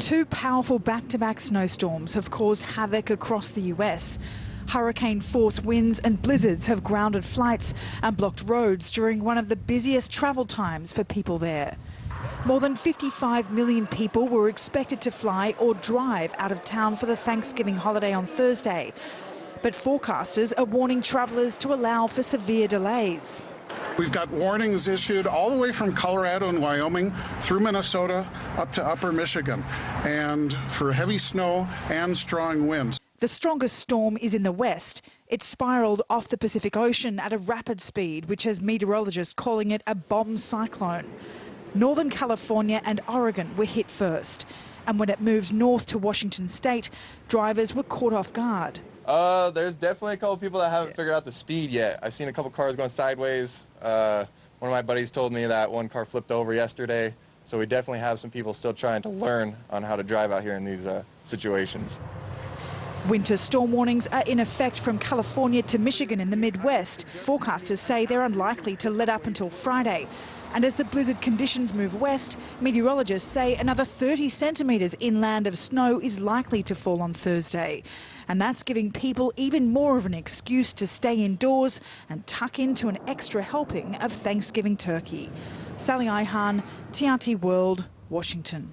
Two powerful back-to-back snowstorms have caused havoc across the US. Hurricane-force winds and blizzards have grounded flights and blocked roads during one of the busiest travel times for people there. More than 55 million people were expected to fly or drive out of town for the Thanksgiving holiday on Thursday. But forecasters are warning travellers to allow for severe delays. We've got warnings issued all the way from Colorado and Wyoming through Minnesota up to upper Michigan, and for heavy snow and strong winds. The strongest storm is in the west. It spiralled off the Pacific Ocean at a rapid speed, which has meteorologists calling it a bomb cyclone. Northern California and Oregon were hit first. And when it moved north to Washington state, drivers were caught off guard. There's definitely a couple people that haven't figured out the speed yet. I've seen a couple cars going sideways. One of my buddies told me that one car flipped over yesterday. So we definitely have some people still trying to learn on how to drive out here in these situations. Winter storm warnings are in effect from California to Michigan in the Midwest. Forecasters say they're unlikely to let up until Friday. And as the blizzard conditions move west, meteorologists say another 30 centimetres inland of snow is likely to fall on Thursday. And that's giving people even more of an excuse to stay indoors and tuck into an extra helping of Thanksgiving turkey. Sally Ihan, TRT World, Washington.